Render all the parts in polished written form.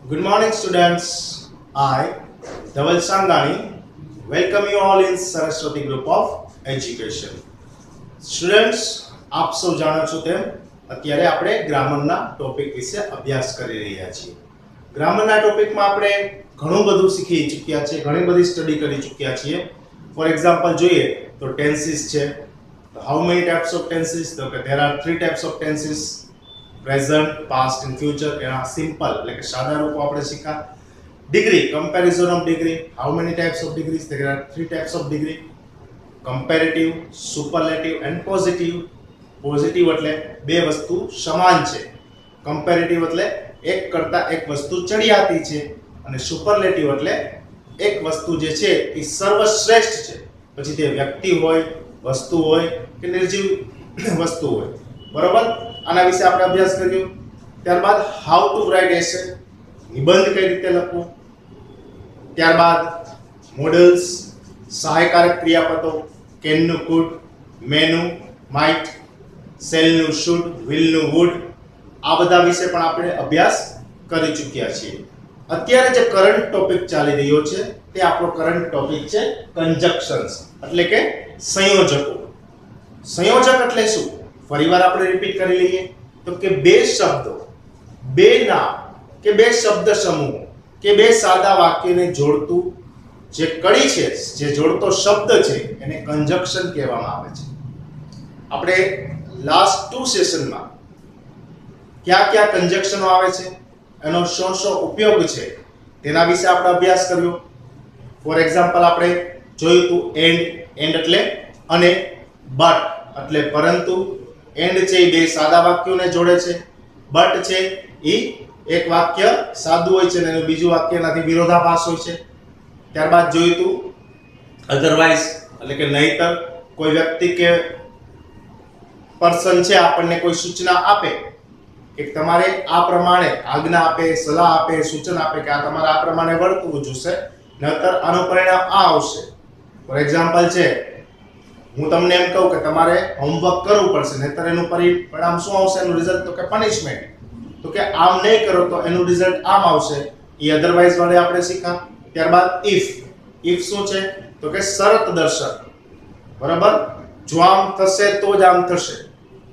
Good morning, students. I, Dhaval Sangani, welcome you all in Saraswati Group of Education. Students, આપ સૌ જાણો છો તેમ અત્યારે આપણે ગ્રામરના ટોપિક વિશે અભ્યાસ કરી રહ્યા છીએ. ગ્રામરના ટોપિકમાં આપણે ઘણું બધું શીખી ચૂક્યા છીએ, ઘણી બધી સ્ટડી કરી ચૂક્યા છીએ. ફોર એક્ઝામ્પલ જોઈએ તો ટેન્સીસ છે. How many types of tenses? તો કે there are three types of tenses: present, past and future. એના સિમ્પલ એટલે કે સાદા રૂપો આપણે શીખા. Degree, comparison of degree. How many types of degrees? There are three types of degree: comparative, superlative and positive. Positive એટલે બે વસ્તુ સમાન છે, કમ્પેરેટિવ એટલે એક કરતા એક વસ્તુ ચડિયાતી છે, અને સુપરલેટિવ એટલે એક વસ્તુ જે છે એ સર્વશ્રેષ્ઠ છે. પછી તે વ્યક્તિ હોય, વસ્તુ હોય કે નિર્જીવ વસ્તુ હોય. બરોબર, આના વિશે આપણે અભ્યાસ કર્યો. ત્યારબાદ હાઉ ટુ રાઇટ એસે, નિબંધ કઈ રીતે લખવું. ત્યારબાદ મોડલ્સ, સહાયકારક ક્રિયાપદો, કેન નું કુડ, મેનું માઇટ, સેલ નું શુડ, વિલ નું વુડ. આ બધા વિશે પણ આપણે અભ્યાસ કરી ચૂક્યા છીએ. અત્યારે જે કરંટ ટોપિક ચાલી રહ્યો છે તે આપણો કરંટ ટોપિક છે કંજક્શન્સ, એટલે કે સંયોજકો. સંયોજક એટલે શું? ફરીવાર આપણે રિપીટ કરી લઈએ તો કે બે શબ્દો, બે નામ કે બે શબ્દ સમૂહ કે બે સાદા વાક્યને જોડતું જે કડી છે, જે જોડતો શબ્દ છે, એને કંજક્શન કહેવામાં આવે છે. આપણે લાસ્ટ 2 સેશનમાં क्या क्या कंजक्शनो आवे छे, एनो शो शो उपयोग छे, तेना विશે આપણે અભ્યાસ કર્યો. ફોર એક્ઝામ્પલ આપણે જોયું તો એન્ડ, એન્ડ એટલે અને, બટ એટલે પરંતુ. એન્ડ છે એ બે સાદા વાક્યોને જોડે છે, બટ છે એ એક વાક્ય સાદું હોય છે અને એનું બીજું વાક્ય એનાથી વિરોધાભાસ હોય છે. ત્યારબાદ જોયું તો અધરવાઇઝ એટલે કે નહીતર. કોઈ વ્યક્તિ કે પર્સન છે આપણને કોઈ સૂચના આપે કે તમારે આ પ્રમાણે આજ્ઞા આપે, સલાહ આપે, સૂચન આપે કે આ તમારે આ પ્રમાણે વર્તવું જોશે, નહીતર આનું પરિણામ આ આવશે. ફોર એક્ઝામ્પલ છે, હું તમને એમ કહું કે તમારે હોમવર્ક કરવું પડશે, નહીતર એનું પરિણામ શું આવશે, એનું રિઝલ્ટ તો કે પનિશમેન્ટ. તો કે આમ નહીં કરો તો એનું રિઝલ્ટ આમ આવશે. એ અધરવાઇઝ વડે આપણે શીખા. ત્યારબાદ ઇફ, ઇફ શું છે તો કે શરત દર્શક. બરાબર, જો આમ થશે તો જ આમ થશે,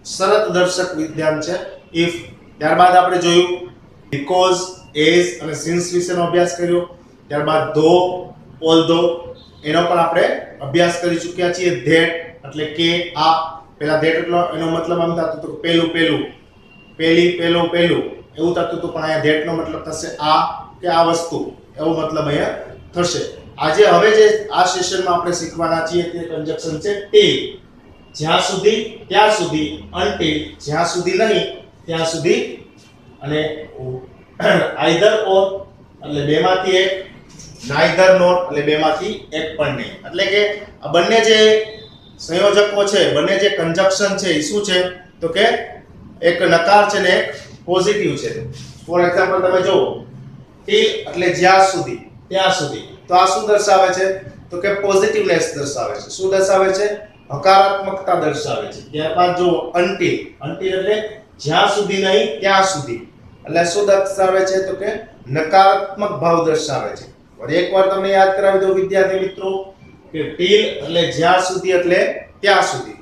શરત દર્શક વિધાન છે ઇફ. ત્યારબાદ આપણે જોયું બીકોઝ, એઝ અને સિન્સ વિશેનો અભ્યાસ કર્યો. ત્યારબાદ ધો, ઓલ્ધો એનો પણ આપણે અભ્યાસ કરી ચૂક્યા છીએ. ધેટ એટલે કે આ. પહેલા ધેટ એટલે એનો મતલબ આમ થતું હતું પેલું પેલું, પેલી પેલું પેલું એવું થતું હતું, પણ અહીંયા ધેટ નો મતલબ થશે આ કે આ વસ્તુ, એવો મતલબ અહીંયા થશે. આજે હવે જે આ સેશનમાં આપણે શીખવાના છીએ તે કંજક્શન છે ટીલ. જ્યાં સુધી ત્યાં સુધી, અનટિલ જ્યાં સુધી નહીં ત્યાં સુધી, અને આઈધર ઓર એટલે બેમાંથી એક, નાઈધર નોર એટલે બેમાંથી એક પણ નહીં. એટલે કે આ બંને જે સંયોજકો છે, બંને જે કંજક્શન છે એ શું છે તો કે એક નકાર છે ને એક પોઝિટિવ છે. ફોર એક્ઝામ્પલ તમે જુઓ, ટીલ એટલે જ્યાં સુધી ત્યાં સુધી, તો આ શું દર્શાવે છે તો કે પોઝિટિવનેસ દર્શાવે છે. શું દર્શાવે છે? હકારાત્મકતા દર્શાવે છે. ત્યારબાદ જો અનટિલ, અનટિલ એટલે જ્યાં સુધી નહીં ત્યાં સુધી, એટલે શું દર્શાવે છે તો કે નકારાત્મક ભાવ દર્શાવે છે. ફરી એકવાર તમને યાદ કરાવી દઉં વિદ્યાર્થી મિત્રો કે ટીલ એટલે જ્યાં સુધી એટલે ત્યાં સુધી,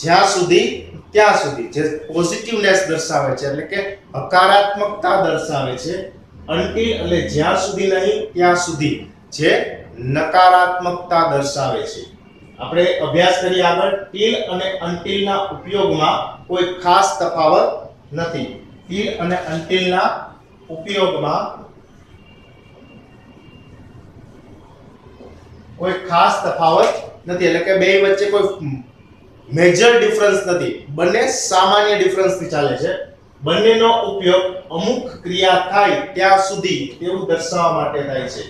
જ્યાં સુધી ત્યાં સુધી, જે પોઝિટિવનેસ દર્શાવે છે એટલે કે હકારાત્મકતા દર્શાવે છે. અનટિલ એટલે જ્યાં સુધી નહીં ત્યાં સુધી, જે નકારાત્મકતા દર્શાવે છે. આપણે અભ્યાસ કરીએ આગળ. ટીલ અને અનટિલના ઉપયોગમાં કોઈ ખાસ તફાવત નથી. ટીલ અને અનટિલના ઉપયોગમાં કોઈ ખાસ તફાવત નથી, એટલે કે બે વચ્ચે કોઈ મેજર ડિફરન્સ નથી. બંને સામાન્ય ડિફરન્સથી ચાલે છે. બંનેનો ઉપયોગ અમુક ક્રિયા થાય ત્યાં સુધી તેવું દર્શાવવા માટે થાય છે.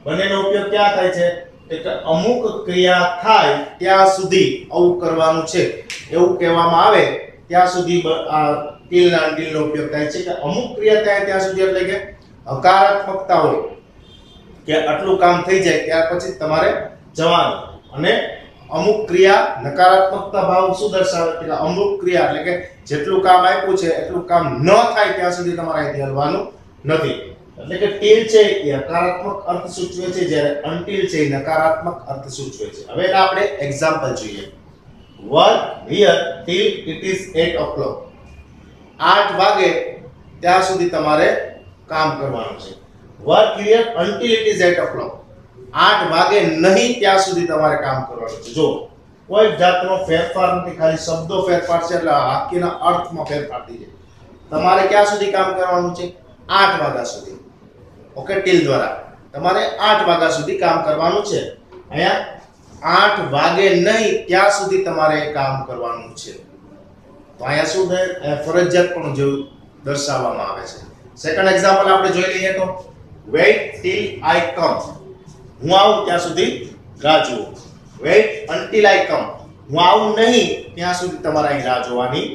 બંનેનો ઉપયોગ ક્યાં થાય છે? એટલે અમુક ક્રિયા થાય ત્યાં સુધી આવું કરવાનું છે એવું કહેવામાં આવે ત્યાં સુધી આ ટીલના અનટિલનો ઉપયોગ થાય છે. કે અમુક ક્રિયા થાય ત્યાં સુધી, એટલે કે હકારાત્મકતા હોય કે આટલું કામ થઈ જાય ત્યાર પછી તમારે જવાનું, અને અમુક ક્રિયા નકારાત્મકતા ભાવ શું દર્શાવે કે અમુક ક્રિયા એટલે કે જેટલું કામ આપ્યું છે એટલું કામ ન થાય ત્યાં સુધી તમારે અહીંથી હલવાનું નથી. એટલે કે ટીલ છે એ હકારાત્મક અર્થ સૂચવે છે જ્યારે અનટિલ છે એ નકારાત્મક અર્થ સૂચવે છે. હવે એના આપણે એક્ઝામ્પલ જોઈએ. Work here till it is 8 o'clock. 8 વાગે ત્યાં સુધી તમારે કામ કરવાનું છે. Work here until it is 8 o'clock. 8 વાગે નહીં ત્યાં સુધી તમારે કામ કરવાનું છે. જો કોઈ જાતનો ફેરફાર નથી, ખાલી શબ્દો ફેરફાર છે એટલે વાક્યના અર્થમાં ફેરફાર થઈ જાય. તમારે ક્યાં સુધી કામ કરવાનું છે? 8 વાગ્યા સુધી. ઓકે, ટીલ દ્વારા તમારે 8 વાગ્યા સુધી કામ કરવાનું છે. અહીંયા 8 વાગે નહીં ત્યાં સુધી તમારે કામ કરવાનું છે. તો અહીંયા શું થાય? ફરજિયાત પણ જેવું દર્શાવવામાં આવે છે. સેકન્ડ એક્ઝામ્પલ આપણે જોઈ લઈએ તો વેઇટ ટીલ આઈ કમ. હું આવું ત્યાં સુધી રાહ જુઓ. વેઇટ અનટિલ આઈ કમ. હું આવું નહીં ત્યાં સુધી તમારે અહીં રાહ જોવાની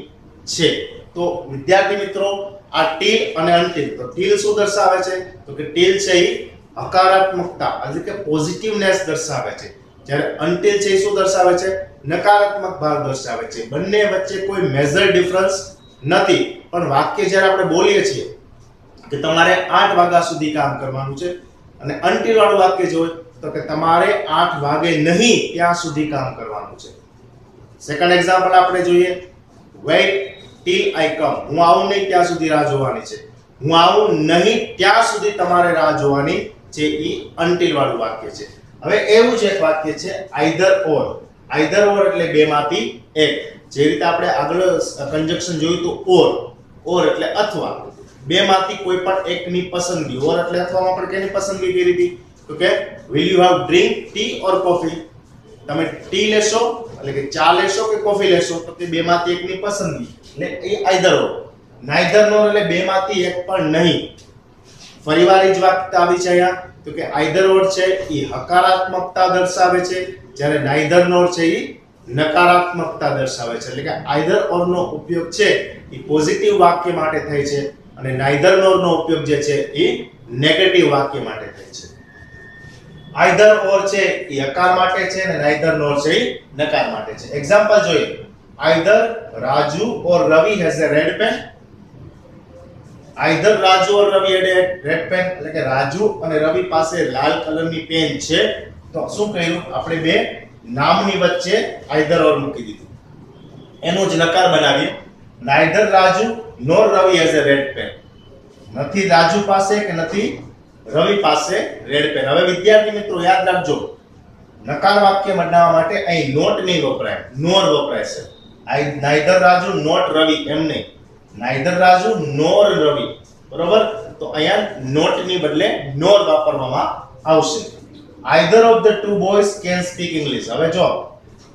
છે. તો વિદ્યાર્થી મિત્રો, આ ટીલ અને અનટિલ, તો ટીલ શું દર્શાવે છે? તો કે ટીલ છે એ હકારાત્મકતા એટલે કે પોઝિટિવનેસ દર્શાવે છે, જ્યારે અનટિલ છે એ શું દર્શાવે છે? નકારાત્મક ભાવ દર્શાવે છે. બંને વચ્ચે કોઈ મેજર ડિફરન્સ નથી. પણ વાક્ય જ્યારે આપણે બોલીએ છીએ કે તમારે 8 વાગ્યા સુધી કામ કરવાનું છે અને અનટિલ વાળું વાક્ય જો હોય તો કે તમારે 8 વાગે નહીં ત્યાં સુધી કામ કરવાનું છે. સેકન્ડ એક્ઝામ્પલ આપણે જોઈએ. વેઇટ ટીલ આઈ કમ. હું આવું નહીં ત્યાં સુધી રાહ જોવાની છે. હું આવું નહીં ત્યાં સુધી તમારે રાહ જોવાની છે. એ અનટિલ વાળું વાક્ય છે. હવે એવું જ એક વાક્ય છે આઈધર ઓર. આઈધર ઓર એટલે બેમાંથી એક. જે રીતે આપણે આગળ કન્જક્શન જોયું તો ઓર એટલે અથવા. બેમાંથી કોઈ પણ એકની પસંદગી. ઓર એટલે અથવામાં આપણે કેની પસંદગી કરી હતી? તો કે will you have drink tea or coffee? તમે ટી લેશો એટલે કે ચા લેશો કે કોફી લેશો? તો કે બેમાંથી એકની પસંદગી એટલે એ આઈધર ઓર. નાઈધર નોર એટલે બેમાંથી એક પણ નહીં. ફરીવાર એ જ વાત આવી છે અહીંયા. તો કે આઈધર ઓર છે એ હકારાત્મકતા દર્શાવે છે, જ્યારે નાઈધર નોર છે એ નકારાત્મકતા દર્શાવે છે. એટલે કે આઈધર ઓર નો ઉપયોગ છે એ પોઝિટિવ વાક્ય માટે થાય છે અને નાઈધર નોર નો ઉપયોગ જે છે એ નેગેટિવ વાક્ય માટે થાય છે. આઈધર ઓર છે એ હકાર માટે છે અને નાઈધર નોર છે એ નકાર માટે છે. એક્ઝામ્પલ જોઈએ. Either Raju or Ravi has a red pen. Either Raju or Ravi had a red pen એટલે કે રાજુ અને રવિ પાસે લાલ કલરની પેન છે. તો શું કર્યું? આપણે બે નામની વચ્ચે આઈધર ઓર મૂકી દીધું. એનો જ નકાર બનાવીએ. Neither Raju nor Ravi has a red pen. નથી રાજુ પાસે કે નથી રવિ પાસે રેડ પેન. હવે વિદ્યાર્થી મિત્રો યાદ રાખજો, નકાર વાક્ય બનાવવા માટે અહીં નોટ નહીં વપરાય, નોર વપરાય છે. નાઈધર રાજુ નોટ રવિ એમ નહીં, નાઈધર રાજુ નોર રવિ. બરોબર? તો અહીંયા નોટ ની બદલે નોર વાપરવામાં આવશે. Either of the two boys can speak English. હવે જો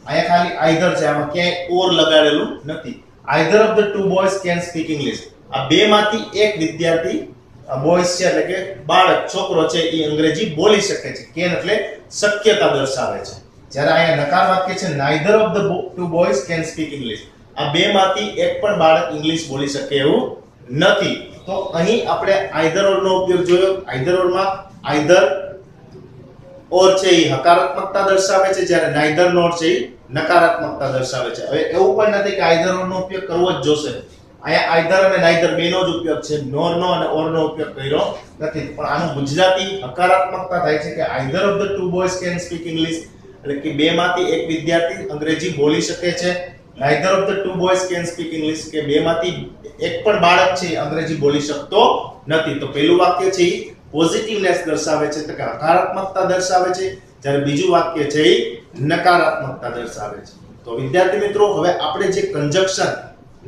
અહીંયા ખાલી આઈધર છે, આમાં ક્યાંય ઓર લગાડેલું નથી. Either of the two boys can speak English. આ બેમાંથી એક વિદ્યાર્થી બોયઝ છે એટલે કે બાળક છોકરો છે એ અંગ્રેજી બોલી શકે છે. કેન એટલે શક્યતા દર્શાવે છે. જ્યારે અહીંયા નકાર વાક્ય છે neither of the two boys can speak English. આ બેમાંથી એક પણ બાળક ઇંગ્લિશ બોલી શકે એવું નથી. તો અહીં આપણે આઈધર ઓર નો ઉપયોગ જોયો. આઈધર ઓર માં આઈધર ઓર છે એ હકારાત્મકતા દર્શાવે છે, જ્યારે નાઈધર નોર છે એ નકારાત્મકતા દર્શાવે છે. હવે એવું પણ નથી કે આઈધર ઓર નો ઉપયોગ કરવો જ જોશે. અહીંયા આઈધર અને નાઈધર બેનો જ ઉપયોગ છે, નોર નો અને ઓર નો ઉપયોગ કર્યો નથી. પણ આનું ગુજરાતી હકારાત્મકતા થાય છે કે either of the two boys can speak English એટલે કે બેમાંથી એક વિદ્યાર્થી અંગ્રેજી બોલી શકે છે. Neither of the two boys can speak English કે બેમાંથી એક પણ બાળક છે અંગ્રેજી બોલી શકતો નથી. તો પહેલું વાક્ય છે એ પોઝિટિવનેસ દર્શાવે છે, એટલે કે હકારાત્મકતા દર્શાવે છે, જ્યારે બીજું વાક્ય છે એ નકારાત્મકતા દર્શાવે છે. તો વિદ્યાર્થી મિત્રો હવે આપણે જે કન્જક્શન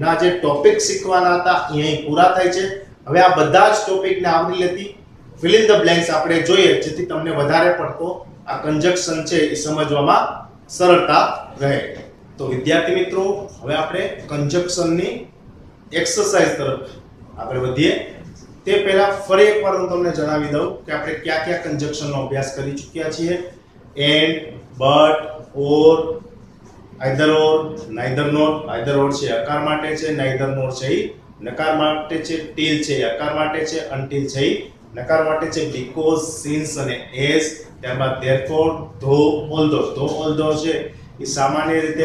ના જે ટોપિક શીખવાના હતા એ અહીં પૂરા થાય છે. હવે આ બધા જ ટોપિકને આવરી લેતી ફિલ ઇન ધ બ્લેન્ક્સ આપણે જોઈએ, જેથી તમને વધારે પડતો આ કન્જક્શન છે એ સમજવામાં સરળતા રહે. તો વિદ્યાર્થી મિત્રો હવે આપણે કન્જક્શનની એક્સરસાઇઝ તરફ આગળ વધીએ. તે પહેલા ફરી એકવાર હું તમને જણાવી દઉં કે આપણે કયા કયા કન્જક્શનનો અભ્યાસ કરી ચૂક્યા છીએ. And, but, or, either or, neither nor. Either or છે હકાર માટે છે, નાઈધર નોર છે એ નકાર માટે છે, ટીલ છે એ હકાર માટે છે, અનટિલ છે એ નકાર માટે છે, બીકોઝ, સિન્સ અને એઝ. ત્યારબાદ ધેરફોર, ધો, ઓલ્ધો. ધો, ઓલ્ધો છે એ સામાન્ય રીતે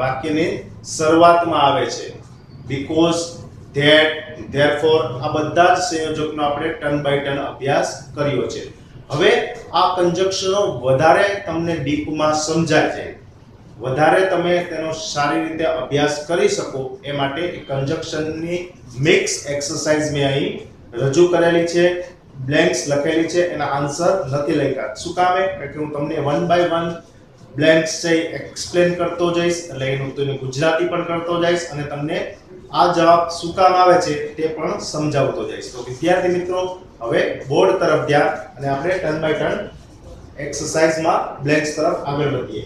વાક્યની શરૂઆતમાં આવે છે. બીકોઝ, that, therefore આ બધા જ સંયોજકનો આપણે ટર્ન બાય ટર્ન અભ્યાસ કર્યો છે. હવે આ કંજક્શનો વધારે તમને ડીપમાં સમજાય છે, વધારે તમે તેનો સારી રીતે અભ્યાસ કરી શકો એ માટે કંજક્શનની મિક્સ એક્સરસાઇઝ મેં અહીં રજૂ કરેલી છે, બ્લેન્ક્સ લખેલી છે, એના આન્સર નથી લખ્યા. શું કામ? કે હું તમને વન બાય વન બ્લેન્ક્સ છે એક્સપ્લેન કરતો જઈશ, એટલે એનું ગુજરાતી પણ કરતો જઈશ અને તમને આ જવાબ શું કામ આવે છે તે પણ સમજાવતો જઈશ. તો વિદ્યાર્થી મિત્રો હવે બોર્ડ તરફ ધ્યાન અને આપણે ટર્ન બાય ટર્ન એક્સરસાઇઝમાં બ્લેન્ક્સ તરફ આગળ વધીએ.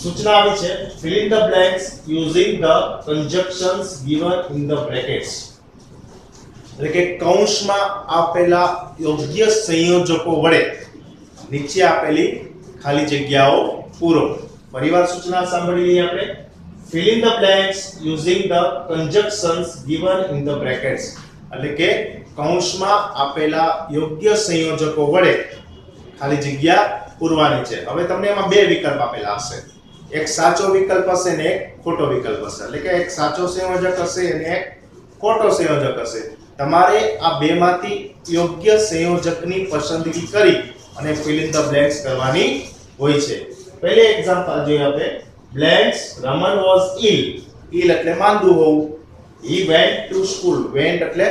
સૂચના આવી છે, fill in the blanks using the conjunctions given in the brackets. એટલે કે કૌંસમાં આપેલા યોગ્ય સંયોજકો વડે નીચે આપેલી ખાલી જગ્યાઓ પૂરો. ફરીવાર સૂચના સાંભળી લઈએ આપણે. fill in the blanks using the conjunctions given in the brackets. એટલે કે કૌંસમાં આપેલા યોગ્ય સંયોજકો વડે ખાલી જગ્યા પૂરવાની છે. હવે તમને એમાં બે વિકલ્પ આપેલા હશે, એક સાચો વિકલ્પ હશે અને એક ખોટો વિકલ્પ હશે. એટલે કે એક સાચો સંયોજક હશે અને એક ખોટો સંયોજક હશે. તમારે આ બેમાંથી યોગ્ય સંયોજકની પસંદગી કરી અને fill in the blanks કરવાની હોય છે. પહેલી એક્ઝામ્પલ જોઈએ આપણે. blanks Raman was ill. ill એટલે માંદું હોવું. he went to school. went એટલે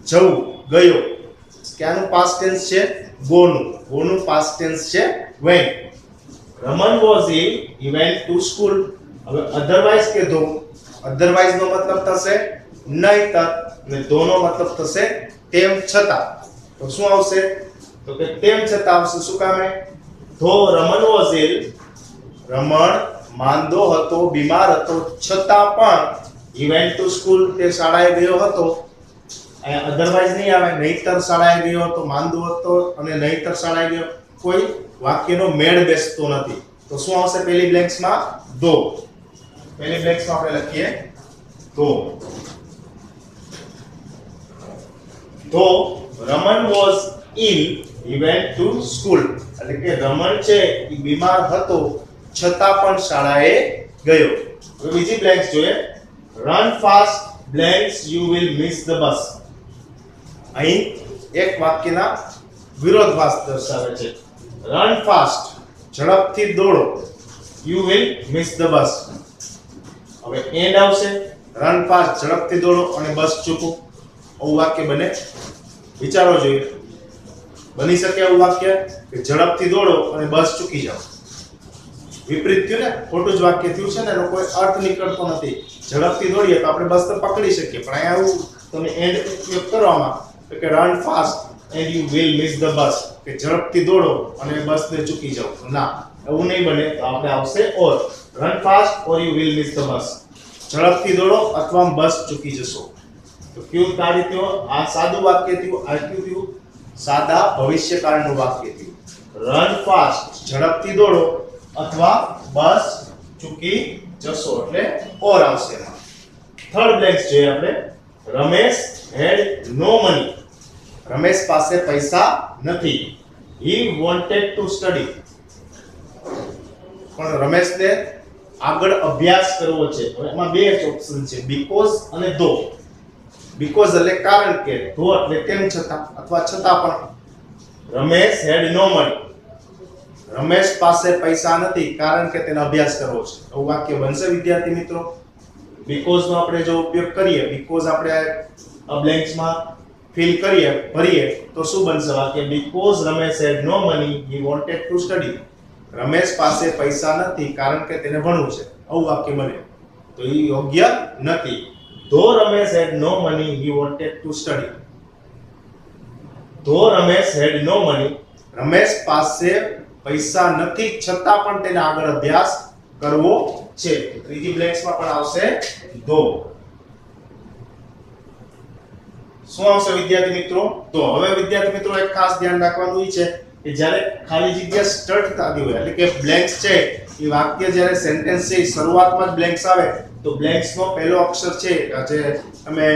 જવું, ગયો. ક્યાંનું પાસ્ટ ટેન્સ છે? ગોનું. ગોનું પાસ્ટ ટેન્સ છે went. Raman was ill. he went to school. હવે અધરવાઇઝ કે ધો. અધરવાઇઝ નો મતલબ થશે નહીતર અને ધોનો મતલબ થશે તેમ છતાં. તો શું આવશે? તો કે તેમ છતાં આવશે. શું કામ? ધો રમન was ill, રમણ માંદો હતો, બીમાર હતો, છતાં પણ he went to school, તે શાળાએ ગયો હતો. અધરવાઇઝ નહીં આવે. નહીતર શાળાએ ગયો હતો, માંદો હતો અને નહીતર શાળાએ ગયો. કોઈ વાક્યનો મેળ બેસતો નથી. તો શું આવશે પહેલી બ્લેન્ક્સમાં? ધો. પહેલી બ્લેન્ક્સમાં આપણે લખીએ ધો. ધો Raman was ill, he went to school. એટલે કે રમણ છે એ બીમાર હતો છતાં પણ શાળાએ ગયો. હવે બીજી બ્લેન્ક્સ જોઈએ. run fast blanks you will miss the bus. અહીં એક વાક્યના વિરોધાભાસ દર્શાવે છે. run fast ઝડપથી દોડો, you will miss the bus. હવે એન્ડ આવશે. run fast ઝડપથી દોડો અને બસ ચૂકો. આવું વાક્ય બને? વિચારો જોઈએ. બની શકે એવું વાક્ય કે ઝડપથી દોડો અને બસ ચૂકી જાઓ? વિપરીત થયું ને, ખોટું જ વાક્ય થયું છે ને, એનો કોઈ અર્થ નીકળતો નથી. ઝડપથી દોડીએ તો આપણે બસ તો પકડી શકીએ, પણ અહીંયા આવું તમે એન્ડ ઉપયોગ કરવામાં કે run fast and you will miss the bus, કે ઝડપથી દોડો અને બસને ચૂકી જાઓ. ના, એવું નહીં બને. તો આપણે આવશે or. run fast or you will miss the bus. ઝડપથી દોડો અથવા બસ ચૂકી જશો. તો કયું કાર્ય થયું? આ સાદું વાક્ય થયું. આ કયું થયું? સાદા ભવિષ્યકાળનું વાક્ય થયું. run fast ઝડપથી દોડો અથવા બસ ચૂકી જશો, એટલે or આવશે. થર્ડ બ્લેન્ક્સ જોઈએ આપણે. Ramesh had no money. Ramesh પાસે પૈસા નથી. he wanted to study. પણ રમેશને આગળ અભ્યાસ કરવો છે. હવે એમાં બે જ ઓપ્શન છે, because અને though. because એટલે કારણ કે, though એટલે તેમ છતાં અથવા છતાં પણ. Ramesh had no money. Ramesh પાસે પૈસા નથી કારણ કે તેને અભ્યાસ કરવો છે. એવું વાક્ય બનશે વિદ્યાર્થી મિત્રો? because નો આપણે જો ઉપયોગ કરીએ, because આપણે આ બ્લેન્ક્સમાં ફિલ કરીએ, ભરીએ તો શું બનશે વાક્ય? because Ramesh had no money he wanted to study. Ramesh પાસે પૈસા નથી કારણ કે તેને ભણવું છે. આવું વાક્ય બને. તો એ યોગ્ય નથી. though Ramesh had no money he wanted to study. though Ramesh had no money, Ramesh પાસે પૈસા નથી છતાં પણ તેને આગળ અભ્યાસ કરવો છે. ત્રીજી બ્લેન્ક્સમાં પણ આવશે though. શું આવશે વિદ્યાર્થી મિત્રો? તો હવે વિદ્યાર્થી મિત્રો એક ખાસ ધ્યાન રાખવાનું છે કે જ્યારે ખાલી જગ્યા સ્ટાર્ટ થતી હોય, એટલે કે બ્લેન્ક્સ છે એ વાક્ય જ્યારે સેન્ટેન્સ છે શરૂઆતમાં જ બ્લેન્ક્સ આવે તો બ્લેન્ક્સ નો પહેલો અક્ષર છે જે તમે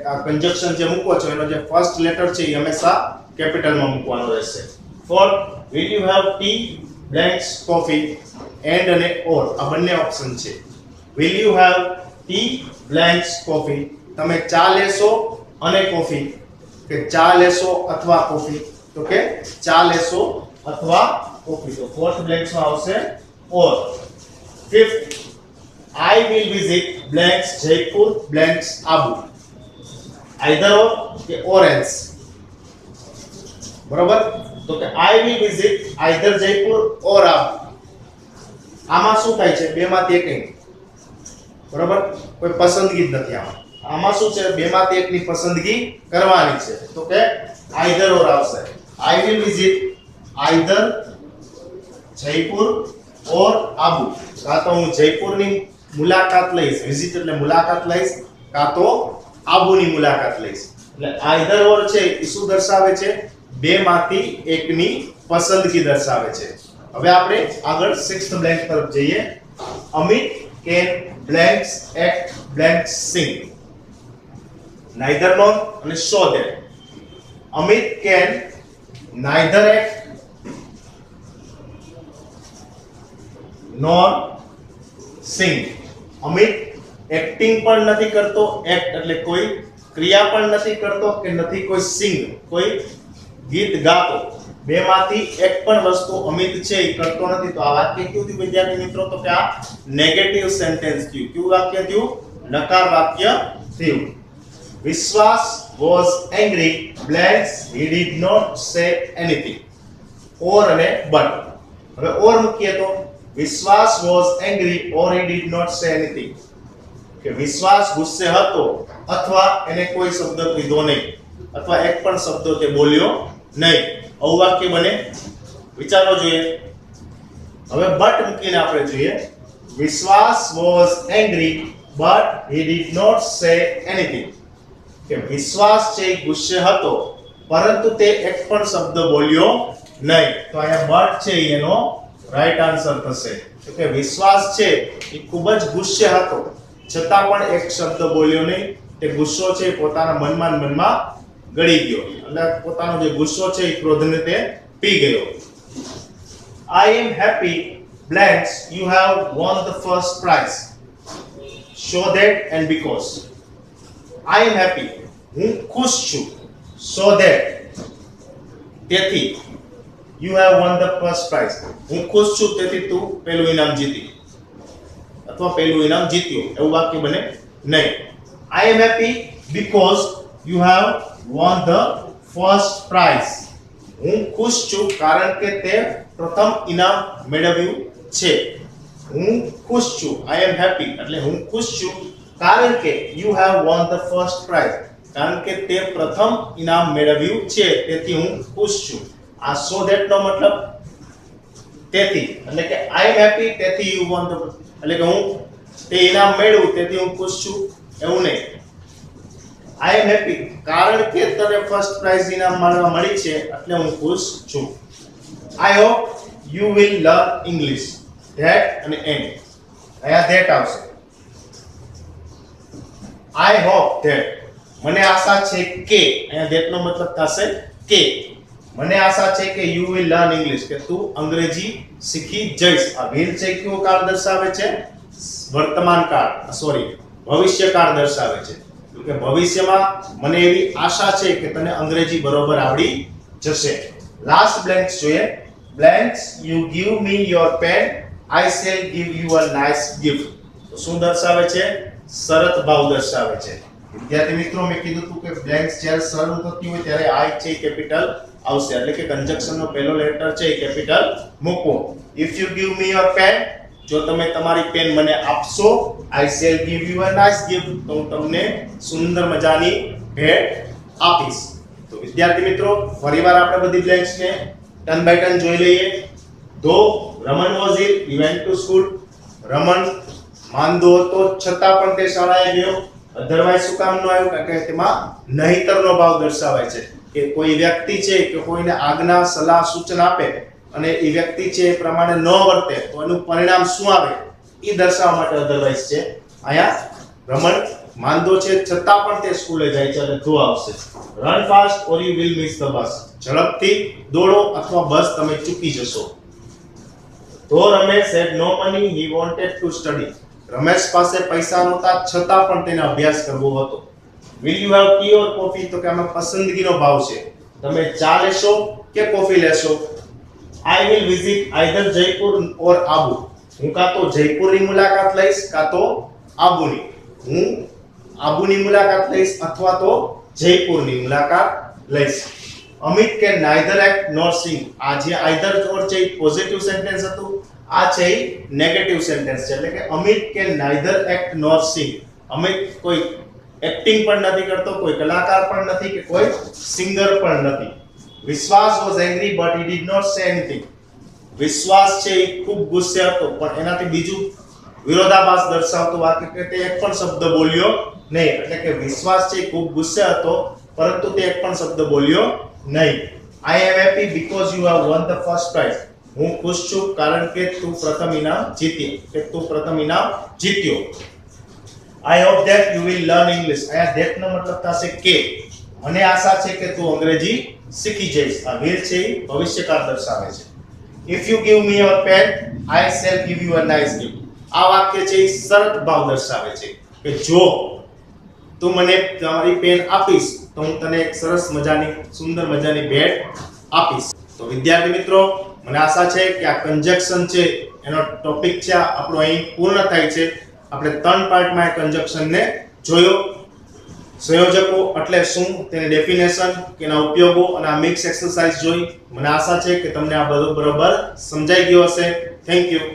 આ કંજક્શન જે મૂકો છો એનો જે ફર્સ્ટ લેટર છે એ હંમેશા કેપિટલમાં મૂકવાનો રહેશે. For will you have tea blanks coffee and અને or આ બંને ઓપ્શન છે. will you have tea blanks coffee તમે ચા લેશો અને કોફી, કે ચા લેશો અથવા કોફી, તો કે ચા લેશો અથવા કોફી. તો ફોર્થ બ્લેન્ક્સ માં આવશે or. Fifth, I will visit blanks Jaipur blanks Abu. Either or કે or else. બરોબર? તો કે I will visit either Jaipur or Abu. આમાં શું થાય છે? બેમાંથી એક નહીં. બરોબર? કોઈ પસંદગી જ નથી આમાં. આમાં શું છે? બેમાંથી એકની પસંદગી કરવાની છે. તો કે either or આવશે. I will visit either Jaipur or Abu. કાં તો હું જયપુરની મુલાકાત લઈશ, વિઝિટ એટલે મુલાકાત લઈશ, કાં તો આબુની મુલાકાત લઈશ. એટલે આઈધર ઓર છે એ શું દર્શાવે છે? બેમાંથી એકની પસંદગી દર્શાવે છે. હવે આપણે આગળ 6th બ્લેન્ક તરફ જઈએ. Amit can blanks act blanks sing. Neither nor અને show that. Amit can neither act nor sing. Amit acting પણ નથી કરતો, એક્ટ એટલે કોઈ ક્રિયા પણ નથી કરતો, કે નથી કોઈ સિંગ કોઈ ગીત ગાતો. બેમાંથી એક પણ વસ્તુ અમિત છે એ કરતો નથી. તો આ વાક્ય કેવું થયું વિદ્યાર્થી મિત્રો? તો કે આ નેગેટિવ સેન્ટેન્સ થયું. કેવું વાક્ય થયું? નકાર વાક્ય થયું. વિશ્વાસ was angry blanks he did not say anything. ઓર અને બટ. હવે ઓર મૂકીએ તો વિશ્વાસ was angry or he did not say anything. કે વિશ્વાસ ગુસ્સે હતો અથવા એને કોઈ શબ્દ કીધો નહીં, અથવા એક પણ શબ્દ તે બોલ્યો નહીં. આવું વાક્ય બને? વિચારવો જોઈએ. હવે બટ મૂકીને આપણે જોઈએ. વિશ્વાસ was angry but he did not say anything. કે વિશ્વાસ છે ગુસ્સે હતો પરંતુ તે એક પણ શબ્દ બોલ્યો નહીં. તો અહીંયા બટ છે એનો રાઈટ આન્સર થશે. તો કે વિશ્વાસ છે એ ખૂબ જ ગુસ્સે હતો છતાં પણ એક શબ્દ બોલ્યો નહીં. તે ગુસ્સો છે પોતાના મનમાં ગળી ગયો, એટલે પોતાનો જે ગુસ્સો છે એ ક્રોધને તે પી ગયો. I am happy blanks you have won the first prize. Show that and because. I am happy. હું ખુશ છું. So that તેથી. You have won the first prize. હું ખુશ છું તેથી તું પહેલું ઇનામ જીતી, અથવા પહેલું ઇનામ જીત્યો. એવું વાક્ય બને નહીં. I am happy because you have won the first prize. હું ખુશ છું કારણ કે તે પ્રથમ ઇનામ મેળવ્યું છે. હું ખુશ છું. I am happy એટલે હું ખુશ છું કારણ કે you have won the first prize. કારણ કે તે પ્રથમ ઇનામ મેળવ્યું છે તેથી હું ખુશ છું. આ so that નો મતલબ તેથી, એટલે કે I am happy તેથી you won the, એટલે કે હું તે ઇનામ મેળવ્યું તેથી હું ખુશ છું એવું નહીં. I am happy કારણ કે તને ફર્સ્ટ પ્રાઇઝ ઇનામ મળી છે એટલે હું ખુશ છું. I hope you will learn English. That અને end. અહીંયા that આવશે. I hope that મને આશા છે કે, અહીંયા that નો મતલબ થશે કે. મને આશા છે કે you will learn English, કે તું અંગ્રેજી શીખી જઈશ. આ will છે કયો કાળ દર્શાવે છે? વર્તમાન કાળ, સોરી ભવિષ્યકાળ દર્શાવે છે. કે ભવિષ્યમાં મને એવી આશા છે કે તને અંગ્રેજી બરોબર આવડી જશે. લાસ્ટ બ્લેન્ક્સ જોઈએ. Blanks you give me your pen I shall give you a nice gift. તો શું દર્શાવે છે? શરત ભાવ દર્શાવે છે. વિદ્યાર્થી મિત્રો મેં કીધું હતું કે બ્લેન્ક્સ જ્યારે શરૂ થતી હોય ત્યારે I છે કેપિટલ આવશે, એટલે કે કન્જક્શન નો પહેલો લેટર છે એ કેપિટલ મૂકો. If you give me your pen, જો તમે તમારી પેન મને આપશો, I shall give you a nice gift, તો હું તમને સુંદર મજાની ભેટ આપીશ. તો વિદ્યાર્થી મિત્રો ફરીવાર આપણે બધી બ્લેન્ક્સ ને ટર્ન બાય ટર્ન જોઈ લઈએ. Though Raman was ill, he went to school. રમણ માંદો હતો છતાં પણ તે શાળાએ ગયો. અધરવાઇઝ શું કામ ન આવ્યું? કારણ કે તેમાં નહીતરનો ભાવ દર્શાવાય છે કે કોઈ વ્યક્તિ છે કે કોઈને આજ્ઞા સલાહ સૂચન આપે અને એ વ્યક્તિ છે એ પ્રમાણે ન વર્તે તો એનું પરિણામ શું આવે એ દર્શાવવા માટે અધરવાઇઝ છે. અહીંયા રમણ માંદો છે છતાં પણ તે સ્કૂલે જાય છે એટલે ધો આવશે. Run fast or you will miss the bus. ઝડપથી દોડો અથવા બસ તમે ચૂકી જશો. તો Ramesh had no money, he wanted to study. Ramesh પાસે પૈસા નહોતા છતાં પણ તેને અભ્યાસ કરવો હતો. Will you have T or coffee? તો કે આમાં પસંદગીનો ભાવ છે. તમે ચા લેશો કે કોફી લેશો? I will visit either Jaipur or Abu. હું કાં તો જયપુરની મુલાકાત લઈશ કાં તો આબુની. હું આબુની મુલાકાત લઈશ અથવા તો જયપુરની મુલાકાત લઈશ. અમિત કેન નાઈધર એક્ટ નોર સિંગ. આ જે આઈધર ઓર છે પોઝિટિવ સેન્ટેન્સ હતું, આ છે નેગેટિવ સેન્ટેન્સ છે. એટલે કે અમિત કેન નાઈધર એક્ટ નોર સિંગ. અમિત કોઈ એક્ટિંગ પણ નથી કરતો, કોઈ કલાકાર પણ નથી કે કોઈ સિંગર પણ નથી. Vishwas was angry but he did not say anything. Vishwas છે એ ખૂબ ગુસ્સે હતો પણ એનાથી બીજું વિરોધાભાસ દર્શાવતું વાક્ય કે તે એક પણ શબ્દ બોલ્યો નહીં. એટલે કે વિશ્વાસ છે એ ખૂબ ગુસ્સે હતો પરંતુ તે એક પણ શબ્દ બોલ્યો નહીં. I am happy because you have won the first prize. હું ખુશ છું કારણ કે તું પ્રથમ ઇનામ જીત્યો. I hope that you will learn English. આયા ધેટ નો મતલબ થશે કે. મને આશા છે કે તું અંગ્રેજી શીખી જઈશ. આ વિલ છે એ ભવિષ્યકાળ દર્શાવે છે. If you give me your pen I shall give you a nice gift. આ વાક્ય છે એ શરત ભાવ દર્શાવે છે કે જો તું મને તમારી પેન આપીશ તો હું તને એક સરસ મજાની સુંદર મજાની ભેટ આપીશ. તો વિદ્યાર્થી મિત્રો, મને આશા છે કે આ કન્જક્શન છે એનો ટોપિક છે આપણો અહીં પૂર્ણ થાય છે. આપણે 3 પાર્ટમાં આ કન્જક્શનને જોયો. સંયોજકો એટલે શું, તેની ડેફિનેશન, તેના ઉપયોગો અને આ મિક્સ એક્સરસાઇઝ જોઈ. મને આશા છે કે તમને આ બધું બરોબર સમજાઈ ગયું હશે. Thank you.